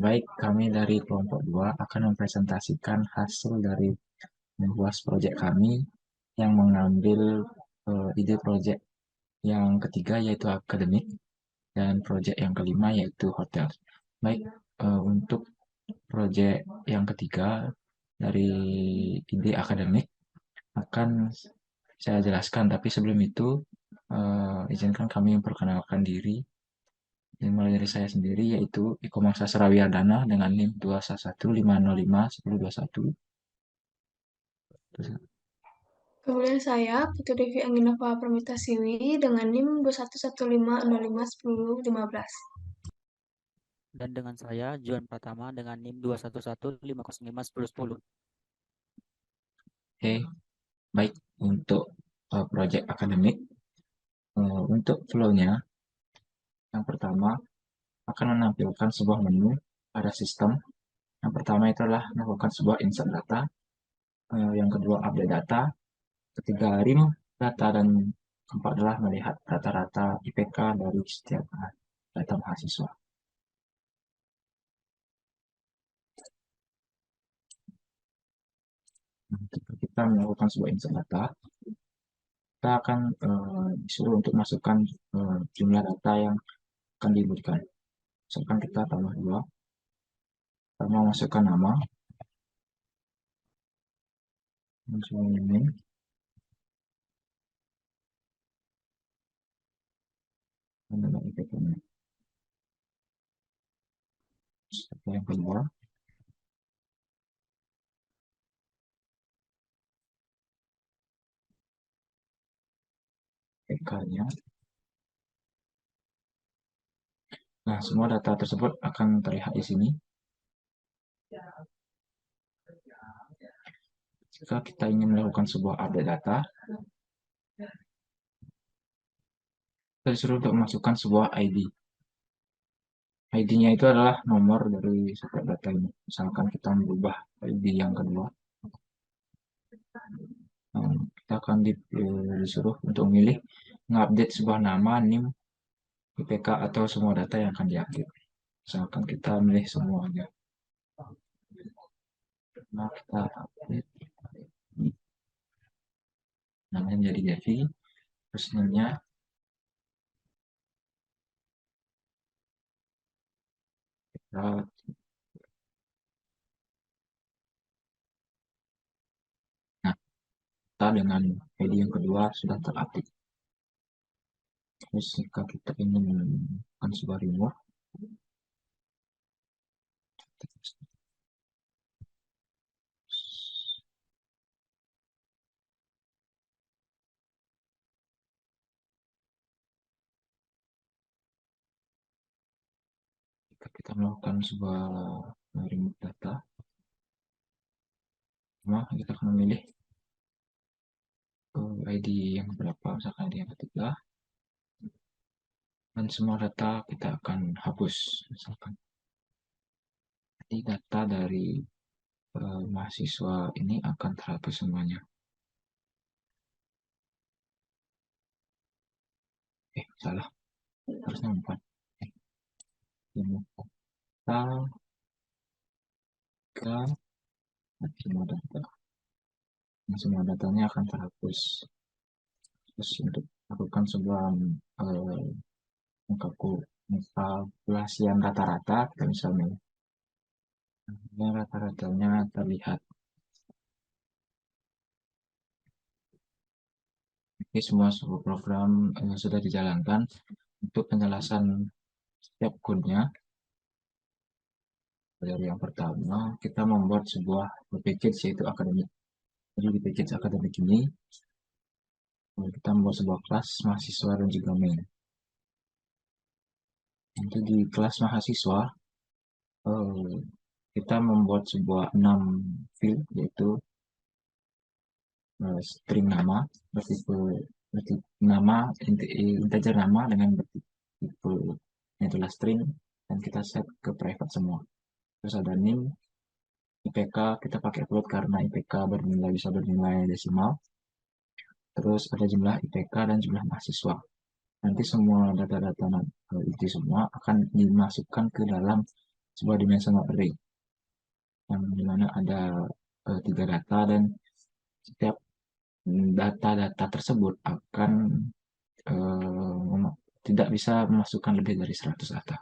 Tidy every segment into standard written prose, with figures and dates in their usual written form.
Baik, kami dari kelompok 2 akan mempresentasikan hasil dari membuat proyek kami yang mengambil ide proyek yang ketiga yaitu akademik dan proyek yang kelima yaitu hotel. Baik, untuk proyek yang ketiga dari ide akademik akan saya jelaskan, tapi sebelum itu izinkan kami memperkenalkan diri. Dimulai dari saya sendiri yaitu Iko Mangsa Sarawiardana dengan NIM 21150511021. Kemudian saya, Putu Devi Angginova Permitasiwi dengan NIM 2115051015. Dan dengan saya, Juan Pratama dengan NIM 21150511010. Oke, baik untuk proyek akademik. Untuk flow-nya, yang pertama akan menampilkan sebuah menu pada sistem. Yang pertama itu adalah melakukan sebuah insert data, yang kedua update data, ketiga rim data, dan keempat adalah melihat rata-rata IPK dari setiap data mahasiswa. Ketika kita melakukan sebuah insert data, kita akan disuruh untuk masukkan jumlah data yang akan diberikan. Misalkan kita tambah 2, kita mau masukkan nama, ini, dan IPK-nya. Yang kedua, IPK-nya. Nah, semua data tersebut akan terlihat di sini. Jika kita ingin melakukan sebuah update data, kita disuruh untuk memasukkan sebuah ID. ID-nya itu adalah nomor dari setiap data ini. Misalkan kita merubah ID yang kedua, kita akan disuruh untuk memilih mengupdate sebuah nama, NIM, IPK, atau semua data yang akan diupdate. Misalkan kita milih semuanya. Nah, kita update. Namanya jadi Devi. Terus NIM-nya kita dengan ID yang kedua sudah terupdate. Terus jika kita ingin melakukan sebuah remove, jika kita melakukan sebuah remove data, kita akan memilih ID yang berapa, misalkan ID yang ketiga, dan semua data kita akan hapus. Misalkan jadi data dari mahasiswa ini akan terhapus semuanya. Salah, harusnya 4. Total ke semua data. Nah, semua datanya akan terhapus. Terus untuk melakukan sebuah kalkulasian rata-rata, kita misalnya rata-ratanya terlihat. Ini semua sebuah program sudah dijalankan untuk penjelasan setiap code-nya. Dari yang pertama, kita membuat sebuah package yaitu akademik. Jadi di package akademik ini, kita membuat sebuah kelas mahasiswa dan juga main. Nanti di kelas mahasiswa, kita membuat sebuah 6 field, yaitu string nama, bertipe nama, integer nama dengan bertipe itulah string, dan kita set ke private semua. Terus ada NIM, IPK kita pakai float karena IPK bisa bernilai desimal. Terus ada jumlah IPK dan jumlah mahasiswa. nanti semua data-data itu semua akan dimasukkan ke dalam sebuah dimensional array yang dimana ada 3 data, dan setiap data-data tersebut akan tidak bisa memasukkan lebih dari 100 data.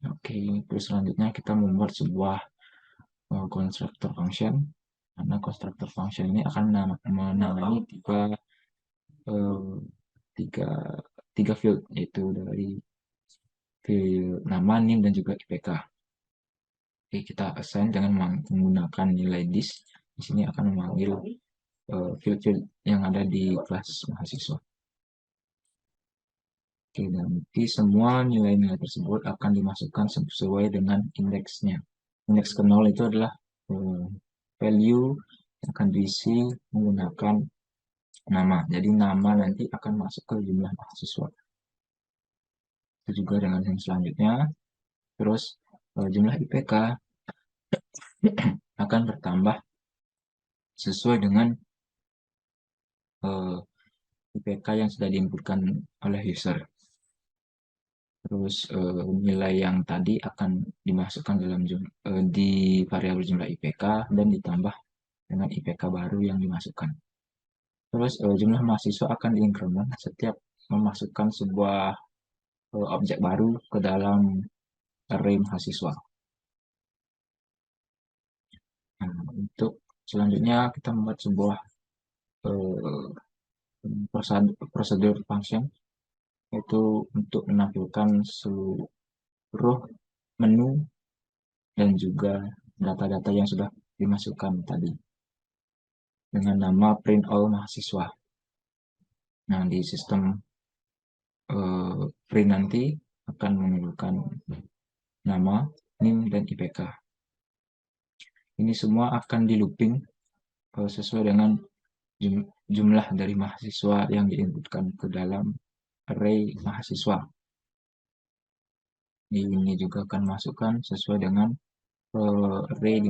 Oke, terus selanjutnya kita membuat sebuah constructor function. Karena constructor function ini akan menangani tiga field, yaitu dari field nama, NIM, dan juga IPK. Oke, kita assign dengan menggunakan nilai this. Di sini akan memanggil field-field yang ada di kelas mahasiswa. Oke, dan nanti semua nilai-nilai tersebut akan dimasukkan sesuai dengan indeksnya. Indeks ke 0 itu adalah value yang akan diisi menggunakan nama. Jadi nama nanti akan masuk ke jumlah mahasiswa. Itu juga dengan yang selanjutnya. Terus jumlah IPK akan bertambah sesuai dengan IPK yang sudah diinputkan oleh user. Terus nilai yang tadi akan dimasukkan dalam di variabel jumlah IPK dan ditambah dengan IPK baru yang dimasukkan. Terus jumlah mahasiswa akan diinkremen setiap memasukkan sebuah objek baru ke dalam array mahasiswa. Nah, untuk selanjutnya kita membuat sebuah prosedur function, yaitu untuk menampilkan seluruh menu dan juga data-data yang sudah dimasukkan tadi dengan nama print all mahasiswa. Nah, di sistem print nanti akan menunjukkan nama, NIM, dan IPK. Ini semua akan di looping sesuai dengan jumlah dari mahasiswa yang diinputkan ke dalam array mahasiswa. Ini juga akan masukkan sesuai dengan array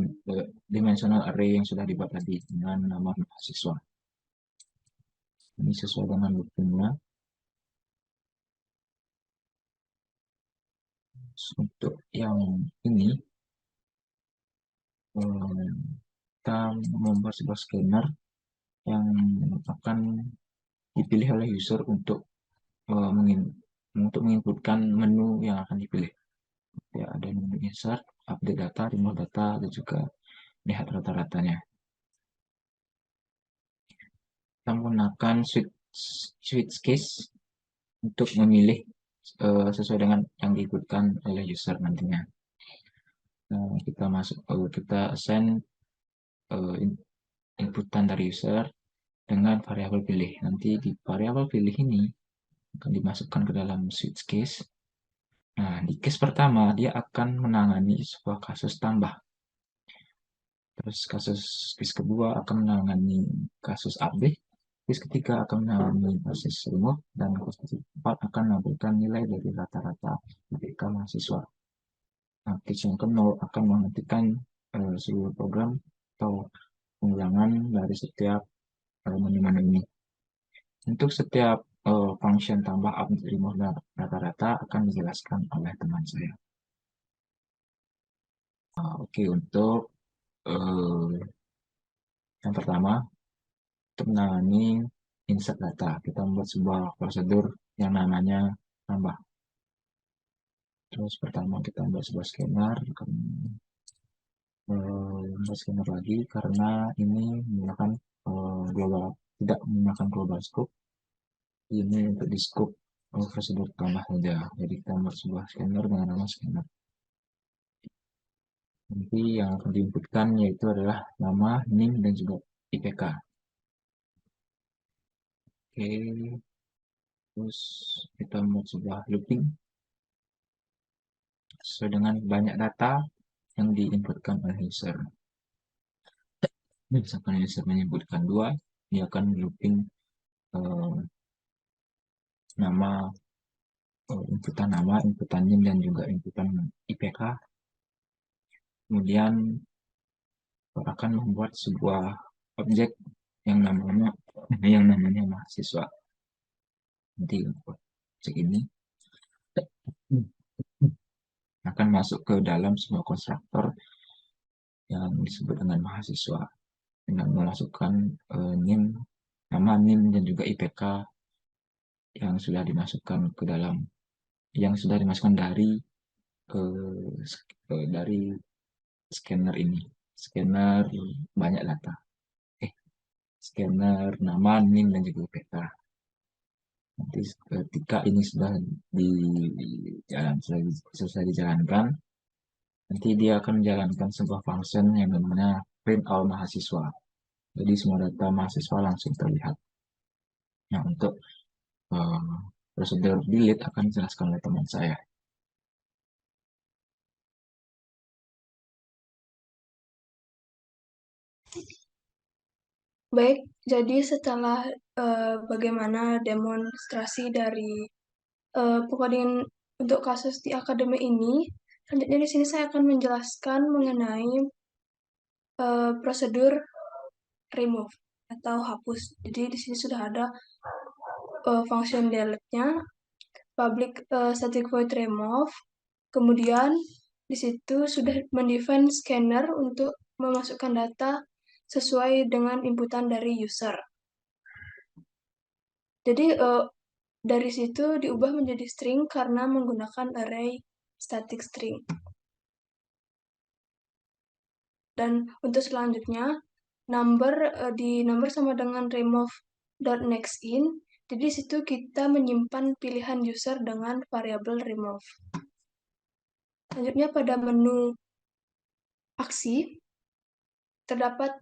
dimensional array yang sudah dibuat tadi dengan nama mahasiswa. Ini sesuai dengan loopingnya. Untuk yang ini kita membuat sebuah scanner yang akan dipilih oleh user untuk menginputkan menu yang akan dipilih. Ya, ada menu insert, update data, remove data, dan juga lihat rata-ratanya. Kita menggunakan switch case untuk memilih sesuai dengan yang diikutkan oleh user nantinya. Kita assign inputan dari user dengan variabel pilih. Nanti di variabel pilih ini akan dimasukkan ke dalam switch case. Nah, di case pertama dia akan menangani sebuah kasus tambah. Terus case kedua akan menangani kasus update. Case ketiga akan menangani kasus remove, dan case keempat akan menampilkan nilai dari rata-rata IPK mahasiswa. Nah, case yang ke-0 akan menghentikan seluruh program atau pengulangan dari setiap menu-menu ini. Untuk setiap function tambah, update, remove, dan rata-rata akan dijelaskan oleh teman saya. Oke, untuk yang pertama, untuk menangani insert data, kita membuat sebuah prosedur yang namanya tambah. Terus pertama kita membuat sebuah scanner, membuat scanner lagi karena ini menggunakan global, tidak menggunakan global scope. Ini untuk di scope prosedur tambah saja. Jadi kita membuat sebuah scanner dengan nama scanner. Nanti yang akan diinputkan yaitu adalah nama, NIM, dan juga IPK. Oke, terus kita membuat sebuah looping sesuai dengan banyak data yang diinputkan oleh user. Misalkan user menyebutkan 2, dia akan looping inputan nama, inputan NIM, dan juga inputan IPK. Kemudian akan membuat sebuah objek yang namanya mahasiswa. Nanti untuk cek ini akan masuk ke dalam sebuah konstruktor yang disebut dengan mahasiswa dengan memasukkan NIM, nama NIM dan juga IPK yang sudah dimasukkan ke dalam dari scanner ini, scanner banyak data, scanner nama NIM dan juga IPK. Nanti ketika ini sudah selesai dijalankan, nanti dia akan menjalankan sebuah function yang namanya print all mahasiswa. Jadi semua data mahasiswa langsung terlihat. Nah, untuk prosedur delete akan dijelaskan oleh teman saya. Baik, jadi setelah bagaimana demonstrasi dari pengkodingan untuk kasus di akademi ini, selanjutnya di sini saya akan menjelaskan mengenai prosedur remove atau hapus. Jadi di sini sudah ada function delete-nya, public static void remove. Kemudian di situ sudah mendefine scanner untuk memasukkan data sesuai dengan inputan dari user. Jadi dari situ diubah menjadi string karena menggunakan array static string. Dan untuk selanjutnya, di number sama dengan remove.nextIn. Jadi di situ kita menyimpan pilihan user dengan variabel remove. Selanjutnya pada menu aksi terdapat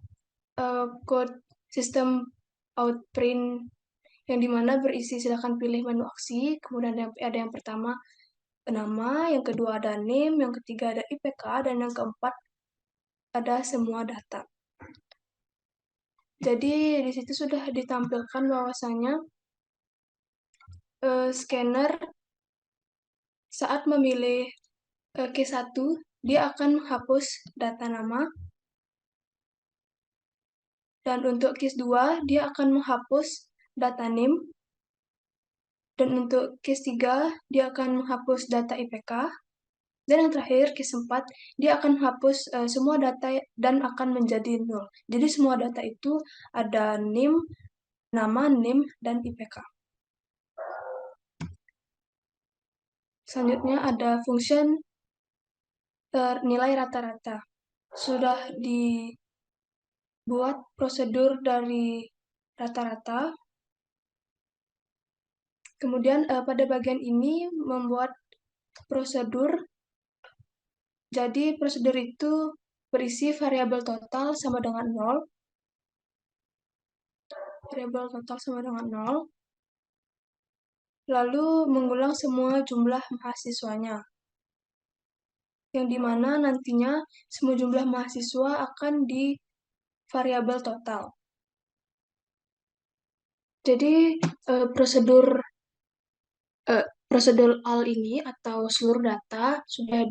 code system out print yang dimana berisi silakan pilih menu aksi, kemudian ada yang pertama nama, yang kedua ada name, yang ketiga ada IPK, dan yang keempat ada semua data. Jadi di situ sudah ditampilkan bahwasanya scanner saat memilih case 1 dia akan menghapus data nama, dan untuk case 2 dia akan menghapus data name, dan untuk case 3 dia akan menghapus data IPK, dan yang terakhir case 4 dia akan menghapus semua data dan akan menjadi 0. Jadi semua data itu ada name, nama, name, dan IPK. Selanjutnya ada function nilai rata-rata. Sudah dibuat prosedur dari rata-rata. Kemudian pada bagian ini membuat prosedur. Jadi prosedur itu berisi variabel total sama dengan 0. Variabel total sama dengan 0. Lalu mengulang semua jumlah mahasiswanya. Yang dimana nantinya semua jumlah mahasiswa akan di variabel total. Jadi prosedur all ini atau seluruh data sudah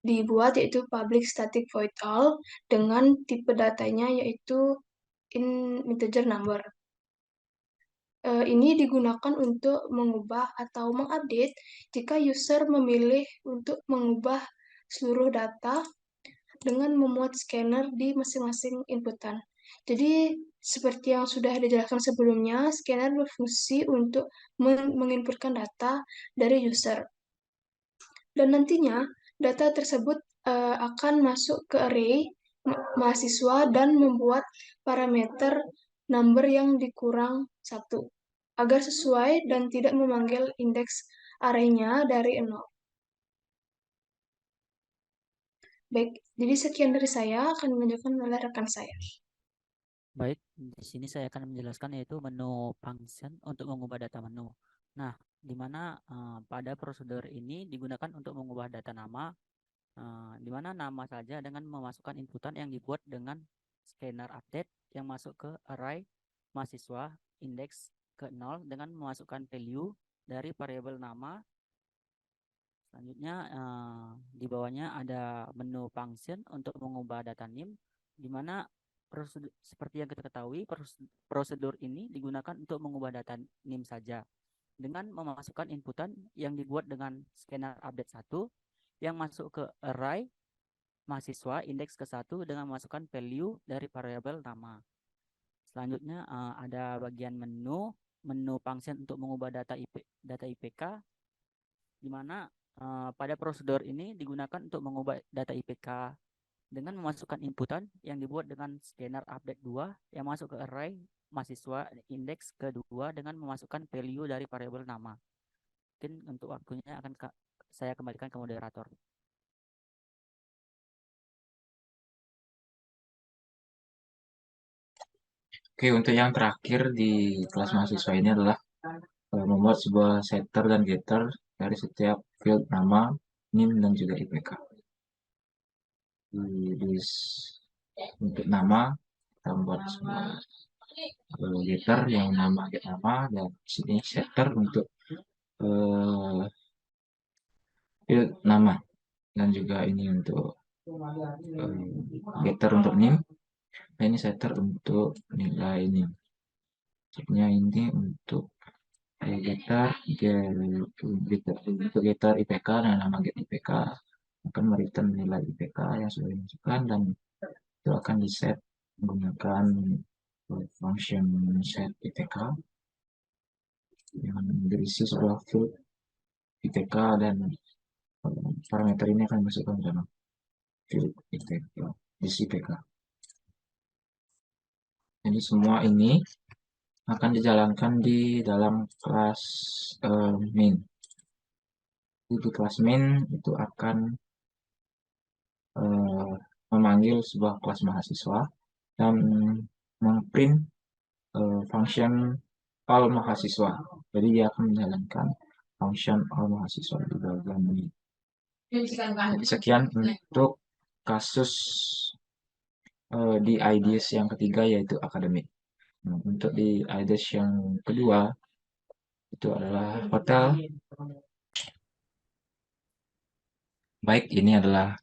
dibuat yaitu public static void all dengan tipe datanya yaitu integer number. Ini digunakan untuk mengubah atau mengupdate jika user memilih untuk mengubah seluruh data dengan memuat scanner di masing-masing inputan. Jadi, seperti yang sudah dijelaskan sebelumnya, scanner berfungsi untuk menginputkan data dari user. Dan nantinya, data tersebut akan masuk ke array mahasiswa dan membuat parameter number yang dikurang 1, agar sesuai dan tidak memanggil indeks array-nya dari 0. Baik, jadi sekian dari saya, akan dilanjutkan oleh rekan saya. Baik, di sini saya akan menjelaskan yaitu menu function untuk mengubah data menu. Nah, di mana pada prosedur ini digunakan untuk mengubah data nama, di mana nama saja dengan memasukkan inputan yang dibuat dengan scanner update yang masuk ke array mahasiswa indeks ke 0 dengan memasukkan value dari variabel nama. Selanjutnya di bawahnya ada menu function untuk mengubah data name, di mana seperti yang kita ketahui prosedur ini digunakan untuk mengubah data name saja. dengan memasukkan inputan yang dibuat dengan scanner update 1 yang masuk ke array mahasiswa indeks ke-1 dengan memasukkan value dari variabel nama. Selanjutnya ada bagian menu function untuk mengubah data IPK, di mana pada prosedur ini digunakan untuk mengubah data IPK dengan memasukkan inputan yang dibuat dengan scanner update 2 yang masuk ke array mahasiswa indeks kedua dengan memasukkan value dari variabel nama. Mungkin untuk waktunya akan saya kembalikan ke moderator. Oke, untuk yang terakhir di kelas mahasiswa ini adalah membuat sebuah setter dan getter dari setiap field nama, NIM, dan juga IPK. Untuk nama, kita membuat sebuah getter yang nama get nama, dan sini setter untuk field nama, dan juga ini untuk getter untuk NIM, dan ini setter untuk nilai NIM. Maksudnya ini untuk getter IPK dan nama get IPK akan mereturn nilai IPK yang sudah dimasukkan, dan itu akan di set menggunakan function set IPK yang berisi sebuah field IPK, dan parameter ini akan dimasukkan dalam field IPK di IPK. Jadi semua ini akan dijalankan di dalam kelas main. Di kelas main itu akan memanggil sebuah kelas mahasiswa dan memprint function all mahasiswa. Jadi dia akan menjalankan function all mahasiswa di bagian ini. Jadi sekian untuk kasus di IDS yang ketiga, yaitu akademik. Nah, untuk di IDS yang kedua itu adalah hotel. Baik, ini adalah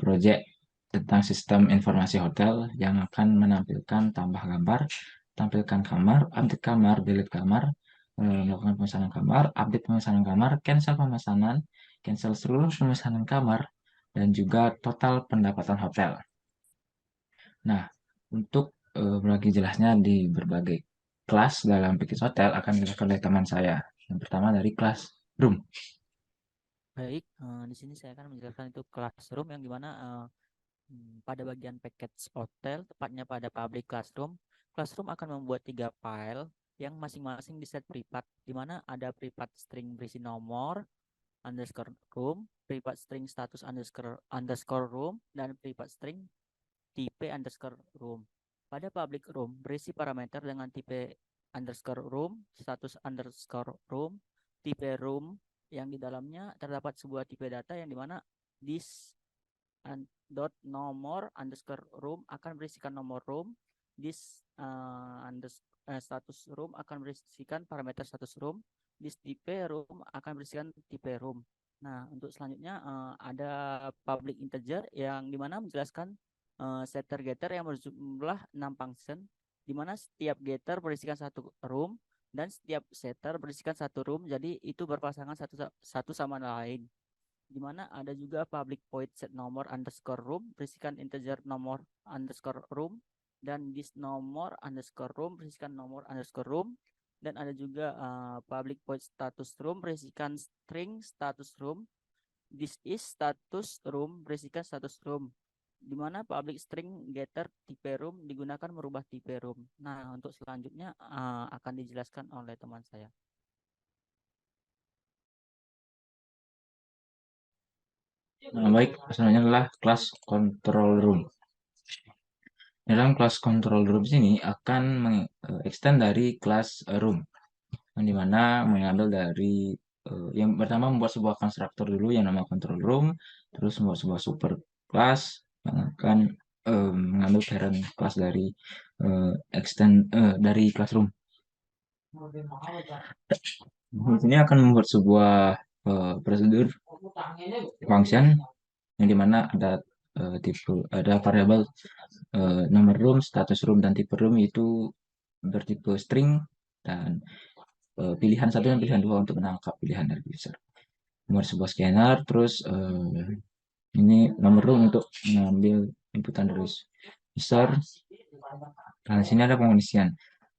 proyek tentang sistem informasi hotel yang akan menampilkan tambah gambar, tampilkan kamar, update kamar, delete kamar, melakukan pemesanan kamar, update pemesanan kamar, cancel pemesanan, cancel seluruh pemesanan kamar, dan juga total pendapatan hotel. Nah, untuk berbagi jelasnya di berbagai kelas dalam Pikis Hotel akan dilakukan oleh teman saya. Yang pertama dari kelas room. Baik, di sini saya akan menjelaskan itu classroom yang dimana pada bagian package hotel, tepatnya pada public classroom, classroom akan membuat 3 file yang masing-masing di set privat, di mana ada privat string berisi nomor underscore room, privat string status underscore room, dan privat string tipe underscore room. Pada public room berisi parameter dengan tipe underscore room, status underscore room, tipe room yang di dalamnya terdapat sebuah tipe data yang dimana this dot nomor underscore room akan berisikan nomor room, this status room akan berisikan parameter status room, this tipe room akan berisikan tipe room. Nah, untuk selanjutnya ada public integer yang dimana menjelaskan setter getter yang berjumlah 6 function, di mana setiap getter berisikan satu room dan setiap setter berisikan satu room, jadi itu berpasangan satu sama lain. Di mana ada juga public void set nomor underscore room berisikan integer nomor underscore room, dan this nomor underscore room berisikan nomor underscore room, dan ada juga public void status room berisikan string status room, this is status room berisikan status room, di mana public string getter tipe room digunakan merubah tipe room. Nah, untuk selanjutnya akan dijelaskan oleh teman saya. Nah, baik, selanjutnya adalah kelas control room. Dalam kelas control room ini akan extend dari kelas room, yang dimana mengambil dari yang pertama membuat sebuah konstruktor dulu yang nama control room, terus membuat sebuah super class yang akan mengambil parent class dari dari classroom. Ini akan membuat sebuah prosedur function yang dimana ada ada variabel nomor room, status room, dan tipe room itu bertipe string, dan pilihan 1 dan pilihan 2 untuk menangkap pilihan dari user. Membuat sebuah scanner, terus ini nomor room untuk mengambil inputan dari user. Nah, di sini ada pengondisian.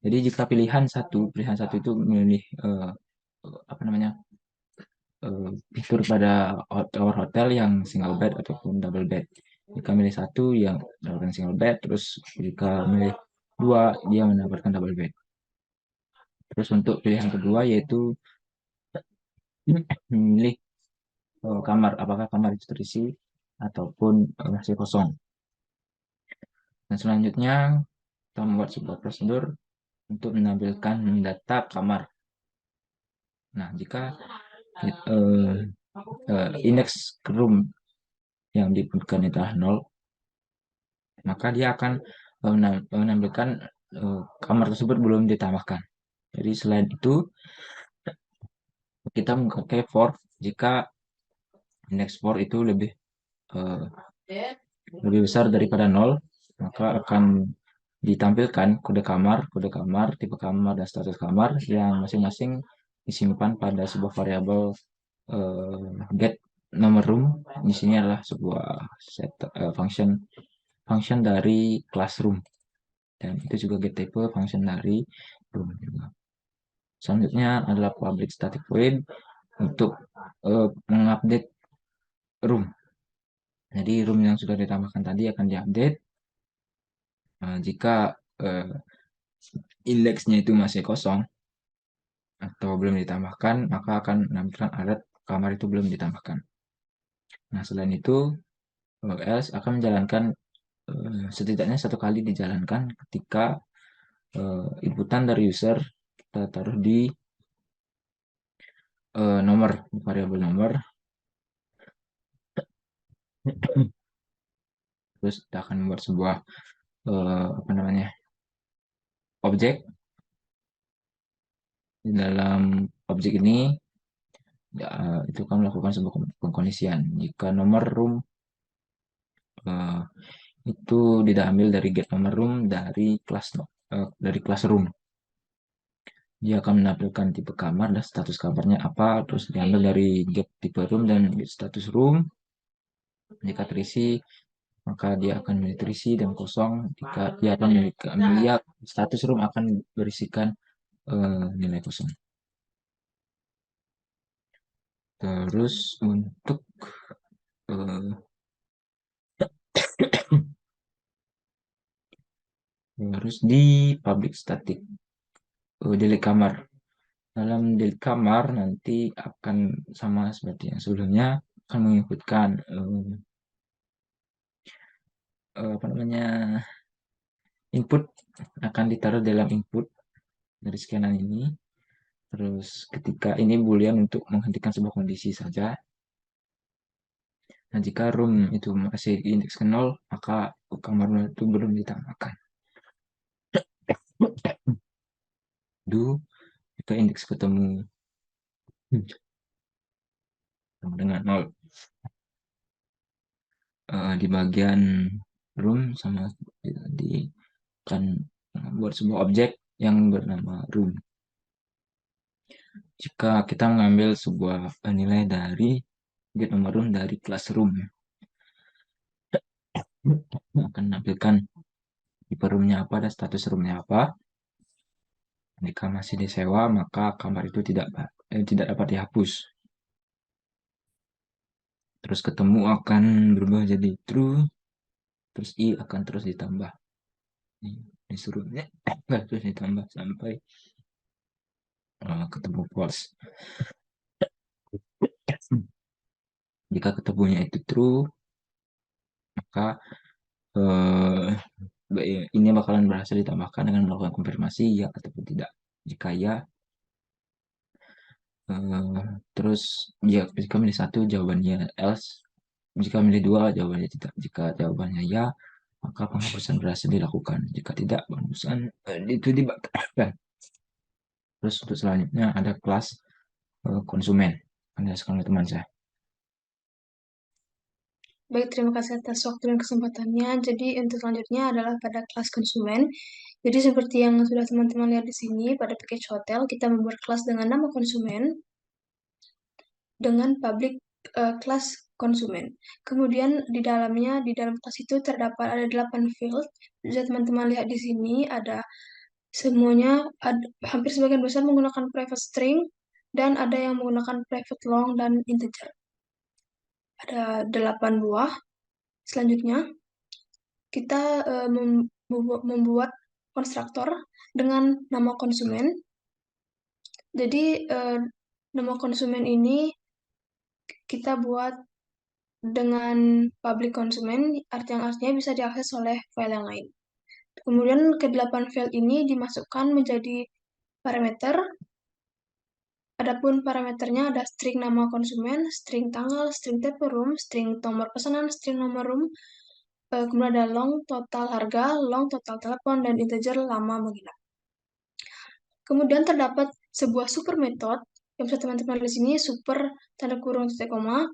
Jadi jika pilihan satu itu memilih apa namanya fitur pada tower hotel yang single bed ataupun double bed. Jika milih satu yang mendapatkan single bed, terus jika milih 2 dia mendapatkan double bed. Terus untuk pilihan kedua yaitu memilih kamar, apakah kamar itu terisi ataupun masih kosong. Dan selanjutnya kita membuat sebuah prosedur untuk menampilkan data kamar. Nah, jika indeks room yang diinputkan itu adalah 0, maka dia akan menampilkan kamar tersebut belum ditambahkan. Jadi selain itu kita memakai for jika indeks for itu lebih besar daripada 0, maka akan ditampilkan kode kamar, tipe kamar, dan status kamar yang masing-masing disimpan pada sebuah variabel get nomor room. Di sini adalah sebuah function dari classroom, dan itu juga get type function dari room juga. Selanjutnya adalah public static void untuk mengupdate room. Jadi room yang sudah ditambahkan tadi akan diupdate. Jika indeksnya itu masih kosong atau belum ditambahkan, maka akan menampilkan alert kamar itu belum ditambahkan. Nah, selain itu else akan menjalankan setidaknya 1 kali dijalankan ketika inputan dari user kita taruh di nomor, variabel nomor. Terus kita akan membuat sebuah objek. Di dalam objek ini itu akan melakukan sebuah pengkondisian. Jika nomor room itu tidak ambil dari get nomor room dari kelas room, dia akan menampilkan tipe kamar dan status kamarnya apa, terus diambil dari get tipe room dan get status room. Jika terisi, maka dia akan menjadi terisi, dan kosong jika dia akan melihat status room akan berisikan nilai kosong. Terus untuk harus di public static delete kamar. Dalam delete kamar nanti akan sama seperti yang sebelumnya, akan menginputkan input akan ditaruh dalam input dari scanan ini. Terus ketika ini boolean untuk menghentikan sebuah kondisi saja. Nah, jika room itu masih di indeks ke 0, maka kamar itu belum ditambahkan. Do jika indeks ketemu dengan 0 di bagian room, sama di akan buat sebuah objek yang bernama room. Jika kita mengambil sebuah nilai dari get nomor room dari classroom, akan menampilkan tipe roomnya apa dan status roomnya apa. Jika masih disewa, maka kamar itu tidak dapat dihapus. Terus ketemu akan berubah jadi true, terus i akan terus ditambah. Disuruhnya terus ditambah sampai ketemu false. Jika ketemunya itu true, maka ini bakalan berhasil ditambahkan dengan melakukan konfirmasi ya ataupun tidak. Jika ya, terus jika milih 1 jawabannya else, jika milih 2 jawabannya tidak. Jika jawabannya ya, maka penghapusan berhasil dilakukan. Jika tidak, penghapusan itu dibatalkan. Terus untuk selanjutnya ada kelas konsumen. Akan dijelaskan oleh teman saya. Baik, terima kasih atas waktu dan kesempatannya. Jadi untuk selanjutnya adalah pada kelas konsumen. Jadi seperti yang sudah teman-teman lihat di sini, pada package hotel kita membuat kelas dengan nama konsumen, dengan public kelas konsumen. Kemudian di dalam kelas itu terdapat ada 8 field. Bisa teman-teman lihat di sini ada semuanya, hampir sebagian besar menggunakan private string, dan ada yang menggunakan private long dan integer. Ada 8 buah. Selanjutnya, kita membuat konstruktor dengan nama konsumen. Jadi, nama konsumen ini kita buat dengan public konsumen, artinya bisa diakses oleh file yang lain. Kemudian ke-8 file ini dimasukkan menjadi parameter. Adapun parameternya ada string nama konsumen, string tanggal, string type room, string nomor pesanan, string nomor room, kemudian ada long total harga, long total telepon, dan integer lama menginap. Kemudian terdapat sebuah super method yang bisa teman-teman lihat di sini, super tanda kurung titik koma,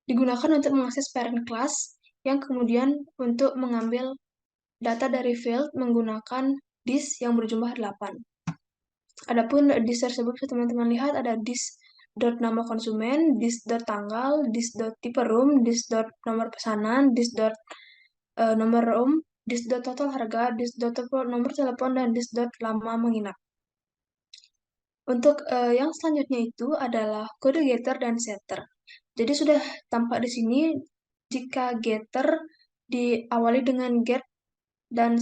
digunakan untuk mengakses parent class yang kemudian untuk mengambil data dari field menggunakan disk yang berjumlah 8. Adapun disk tersebut bisa teman-teman lihat ada disk nama konsumen, disk tanggal, disk tipe room, disk nomor pesanan, disk nomor room, disk total harga, disk nomor telepon, dan disk lama menginap. Untuk yang selanjutnya itu adalah kode getter dan setter. Jadi sudah tampak di sini jika getter diawali dengan get dan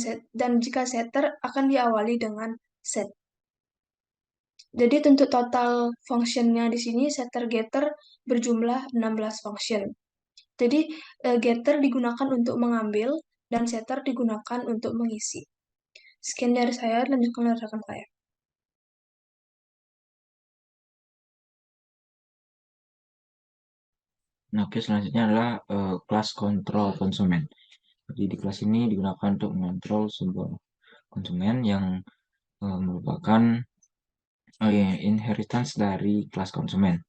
jika setter akan diawali dengan set. Jadi untuk total functionnya di sini setter getter berjumlah 16 function. Jadi getter digunakan untuk mengambil dan setter digunakan untuk mengisi. Sekian dari saya, lanjutkan dari rekan saya. Nah, oke, selanjutnya adalah kelas kontrol konsumen. Jadi di kelas ini digunakan untuk mengontrol sebuah konsumen yang merupakan inheritance dari kelas konsumen.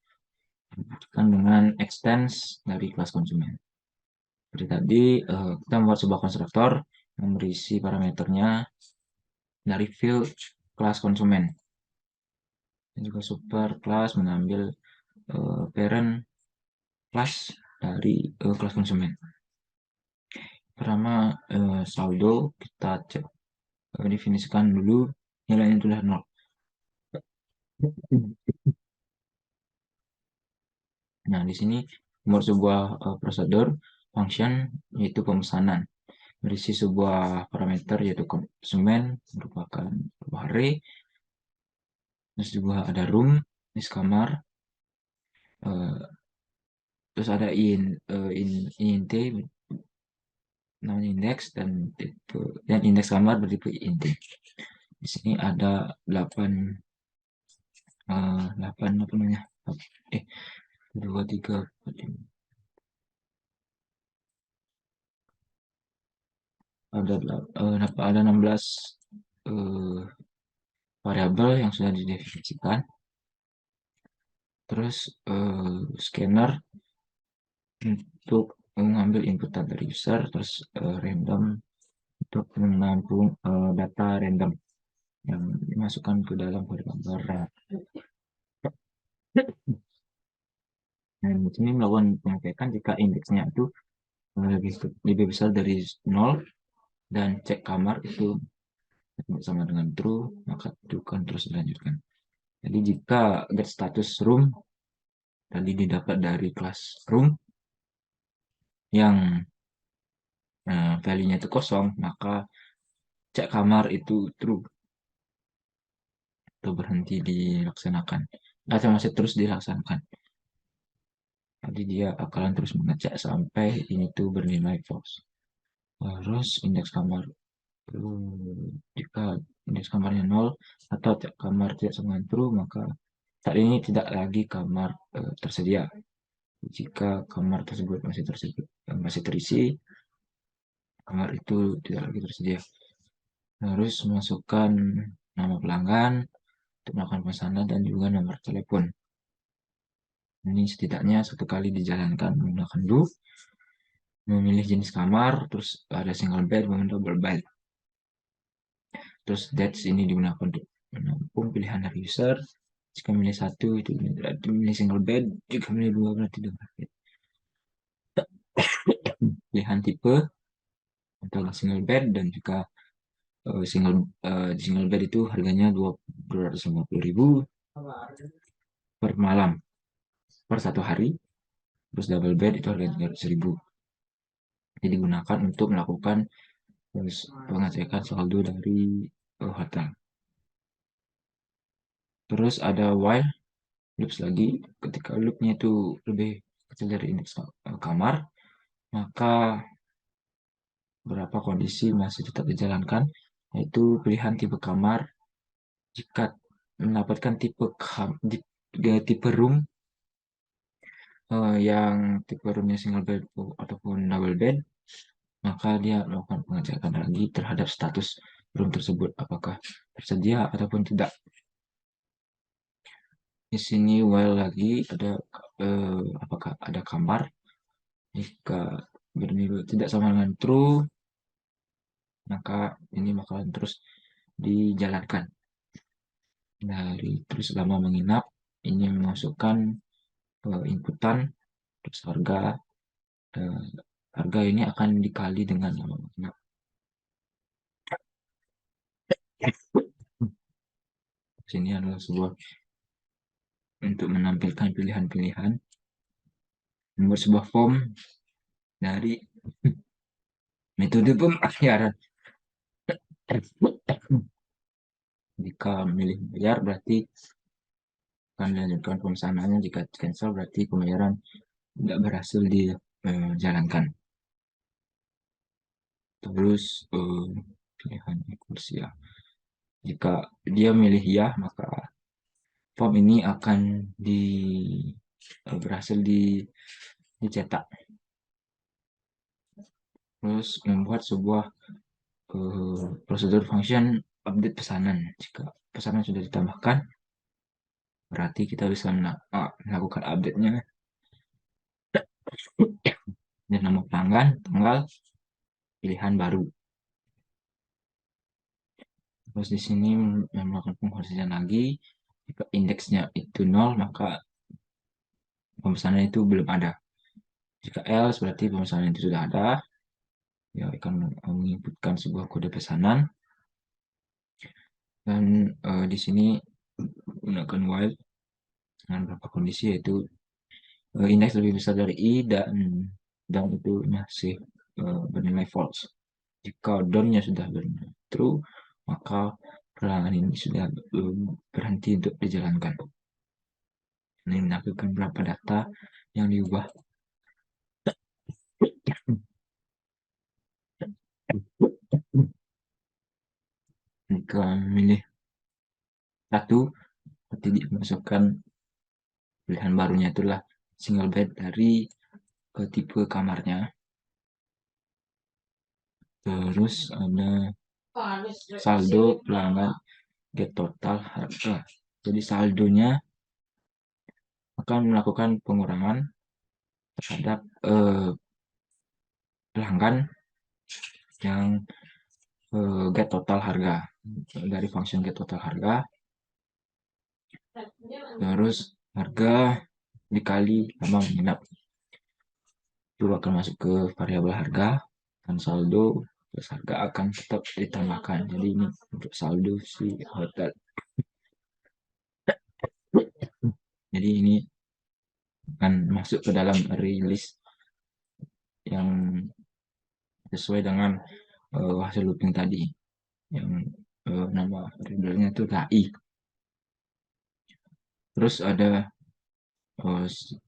Kan dengan extends dari kelas konsumen. Seperti tadi, kita membuat sebuah konstruktor yang berisi parameternya dari field kelas konsumen. Dan juga super class mengambil parent class dari kelas konsumen. Pertama, saldo kita cek, definisikan dulu nilainya itulah 0. Nah, di sini membuat sebuah prosedur function yaitu pemesanan berisi sebuah parameter yaitu konsumen merupakan sebuah array, terus juga ada room list kamar, terus ada int namanya indeks dan tipe dan indeks kamar bertipe int. Di sini ada 8 apa namanya 2 3 ada 16 variabel yang sudah didefinisikan. Terus scanner untuk mengambil input dari user, terus random untuk menampung data random yang dimasukkan ke dalam variabel RAM. Dan di sini melakukan pengecekan jika indeksnya itu lebih besar dari 0 dan cek kamar itu sama dengan true, maka tujukan terus dilanjutkan. Jadi jika get status room tadi didapat dari kelas room yang value-nya itu kosong, maka cek kamar itu true atau berhenti dilaksanakan atau masih terus dilaksanakan. Jadi dia akan terus mengecek sampai ini tuh bernilai false. Terus indeks kamar jika indeks kamarnya 0 atau kamar tidak sama true, maka saat ini tidak lagi kamar tersedia. Jika kamar tersebut masih terisi, kamar itu tidak lagi tersedia. Harus masukkan nama pelanggan untuk melakukan pesanan dan juga nomor telepon. Ini setidaknya satu kali dijalankan menggunakan loop, memilih jenis kamar, terus ada single bed, double bed. Terus that's ini digunakan untuk menampung pilihan dari user. Jika milih satu itu berarti milih single bed, jika milih dua berarti double bed. Pilihan tipe antara single bed dan juga single bed itu harganya 250.000 per malam per satu hari. Terus double bed itu harganya 300.000. Jadi digunakan untuk melakukan pengecekan saldo dari hotel. Terus ada while loops lagi. Ketika loopnya itu lebih kecil dari indeks kamar, maka beberapa kondisi masih tetap dijalankan, yaitu pilihan tipe kamar. Jika mendapatkan tipe room yang tipe roomnya single bed ataupun double bed, maka dia melakukan pengecekan lagi terhadap status room tersebut, apakah tersedia ataupun tidak. Di sini while lagi ada apakah ada kamar. Jika bernilai tidak sama dengan true, maka ini bakalan terus dijalankan. Dari terus lama menginap, ini memasukkan inputan, terus harga ini akan dikali dengan lama menginap. Sini adalah sebuah untuk menampilkan pilihan-pilihan, membuat sebuah form dari metode pembayaran. Jika memilih bayar berarti akan dilanjutkan pemesanaannya. Jika cancel berarti pembayaran tidak berhasil dijalankan. Terus pilihan kursi ya. Jika dia milih ya, maka form ini akan berhasil dicetak. Terus membuat sebuah prosedur function update pesanan. Jika pesanan sudah ditambahkan, berarti kita bisa melakukan update-nya dan nama pelanggan, tanggal, pilihan baru. Terus di sini melakukan pengkondisian lagi. Jika indeksnya itu 0, maka pemesanan itu belum ada. Jika else berarti pemesanan itu sudah ada. Ya akan menginputkan sebuah kode pesanan. Dan di sini gunakan while dengan beberapa kondisi, yaitu indeks lebih besar dari i dan itu masih bernilai false. Jika down-nya sudah bernilai true, maka perlawanan ini sudah berhenti untuk dijalankan. Ini menampilkan berapa data yang diubah. Jika memilih satu, berarti dimasukkan pilihan barunya itulah single bed dari tipe kamarnya. Terus ada saldo pelanggan get total harga. Jadi saldonya akan melakukan pengurangan terhadap pelanggan yang get total harga dari function get total harga. Terus harga dikali lama menginap itu akan masuk ke variabel harga, dan saldo terus harga akan tetap ditambahkan. Jadi ini untuk saldo si hotel. Jadi ini akan masuk ke dalam rilis yang sesuai dengan hasil looping tadi, yang nama variabelnya itu KI. Terus ada prosedur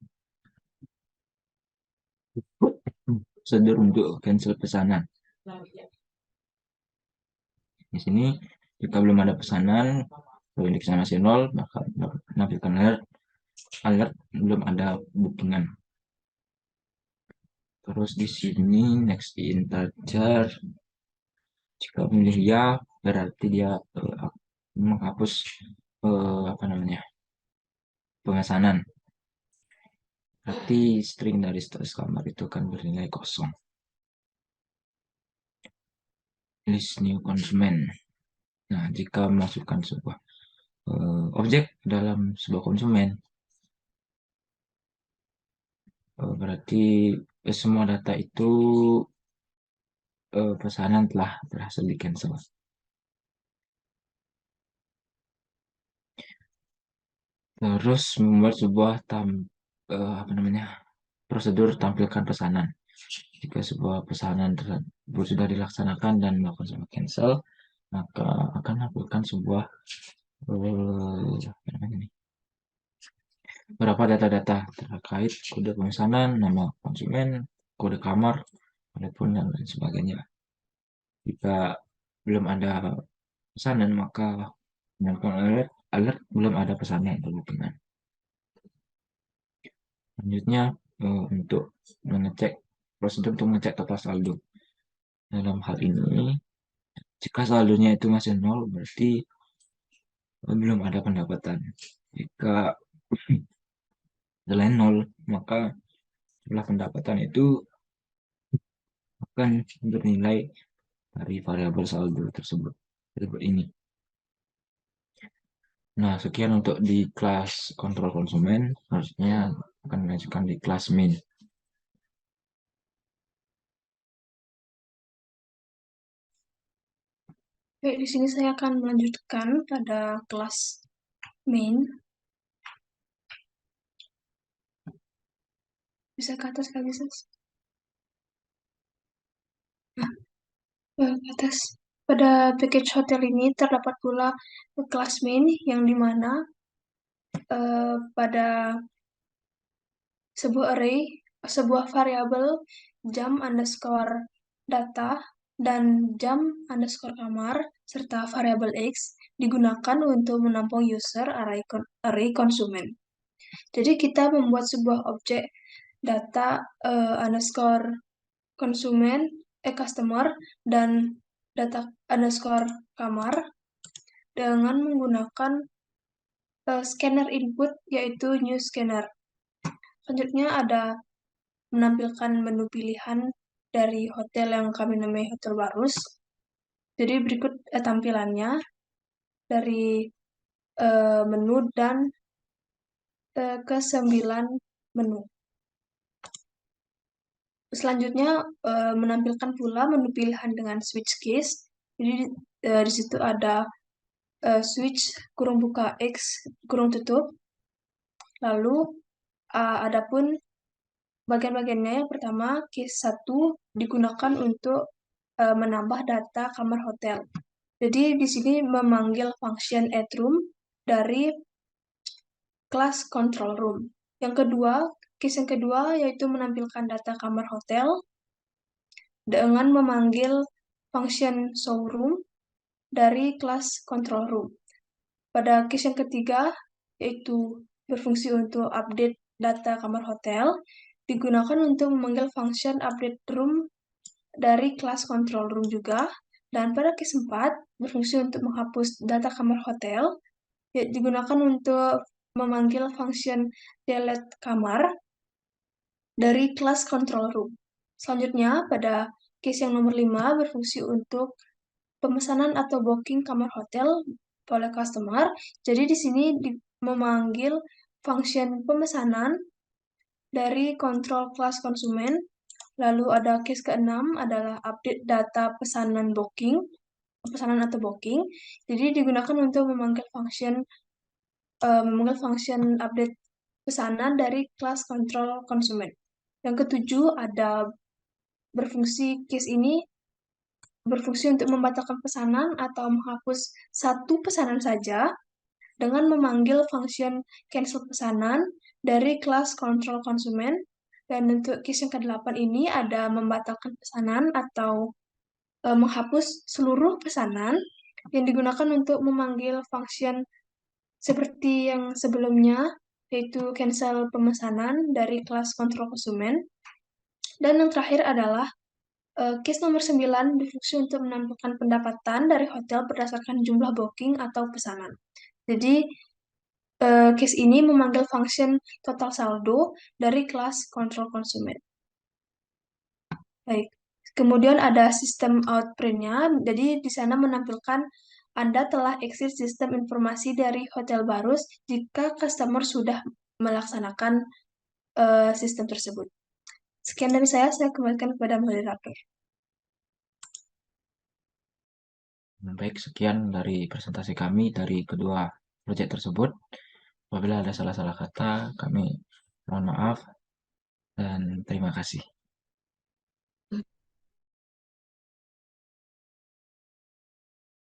untuk cancel pesanan. Di sini jika belum ada pesanan, indeksnya masih 0, maka menampilkan alert belum ada bookingan. Terus di sini next integer, jika memilih ya berarti dia menghapus pemesanan. Berarti string dari status kamar itu akan bernilai kosong. List new consumer. Nah, jika memasukkan sebuah objek dalam sebuah konsumen, berarti semua data itu pesanan telah berhasil di cancel. Terus membuat sebuah prosedur tampilkan pesanan. Jika sebuah pesanan tersebut sudah dilaksanakan dan melakukan sebuah cancel, maka akan melakukan sebuah berapa data-data terkait kode pemesanan, nama konsumen, kode kamar, ataupun dan lain sebagainya. Jika belum ada pesanan, maka menyalakan alert belum ada pesanan atau bookingan. Selanjutnya untuk mengecek prosedur untuk mengecek total saldo. Dalam hal ini, jika saldonya itu masih nol, berarti belum ada pendapatan. Jika selain nol, maka jumlah pendapatan itu akan bernilai dari variabel saldo tersebut ini. Nah, sekian untuk di kelas kontrol konsumen. Harusnya akan dilanjutkan di kelas main. Oke, di sini saya akan melanjutkan pada kelas main. Bisa ke atas lagi, Sis? Nah, ke atas. Pada package hotel ini terdapat pula kelas main yang dimana pada sebuah variabel jam underscore data dan jam underscore kamar serta variabel X digunakan untuk menampung user array konsumen. Jadi kita membuat sebuah objek data underscore konsumen customer dan data underscore kamar dengan menggunakan scanner input yaitu new scanner. Selanjutnya ada menampilkan menu pilihan dari hotel yang kami namai Hotel Barus. Jadi berikut tampilannya dari menu dan ke 9 menu. Selanjutnya menampilkan pula menu pilihan dengan switch case. Jadi di situ ada switch kurung buka X kurung tutup. Lalu adapun bagian-bagiannya yang pertama case 1 digunakan untuk menambah data kamar hotel. Jadi di sini memanggil function add room dari kelas control room. Yang kedua, case yang kedua yaitu menampilkan data kamar hotel dengan memanggil function showroom dari kelas control room. Pada case yang ketiga, yaitu berfungsi untuk update data kamar hotel, digunakan untuk memanggil function update room dari kelas control room juga. Dan pada case 4, berfungsi untuk menghapus data kamar hotel, digunakan untuk memanggil function delete kamar dari kelas control room. Selanjutnya, pada case yang nomor 5, berfungsi untuk pemesanan atau booking kamar hotel oleh customer. Jadi di sini memanggil function pemesanan dari kontrol kelas konsumen. Lalu ada case ke-6 adalah update data pesanan atau booking. Jadi digunakan untuk memanggil function update pesanan dari kelas kontrol konsumen. Yang ketujuh ada case ini berfungsi untuk membatalkan pesanan atau menghapus satu pesanan saja dengan memanggil function cancel pesanan dari kelas control konsumen. Dan untuk case yang ke-8 ini ada membatalkan pesanan atau menghapus seluruh pesanan yang digunakan untuk memanggil function seperti yang sebelumnya, yaitu cancel pemesanan dari kelas control konsumen. Dan yang terakhir adalah case nomor 9 berfungsi untuk menampilkan pendapatan dari hotel berdasarkan jumlah booking atau pesanan. Jadi, case ini memanggil function total saldo dari kelas control konsumen. Baik, kemudian ada sistem outprint-nya. Jadi, di sana menampilkan Anda telah exit sistem informasi dari Hotel Barus jika customer sudah melaksanakan sistem tersebut. Sekian dari saya kembalikan kepada moderator. Baik, sekian dari presentasi kami dari kedua proyek tersebut. Apabila ada salah-salah kata, kami mohon maaf dan terima kasih.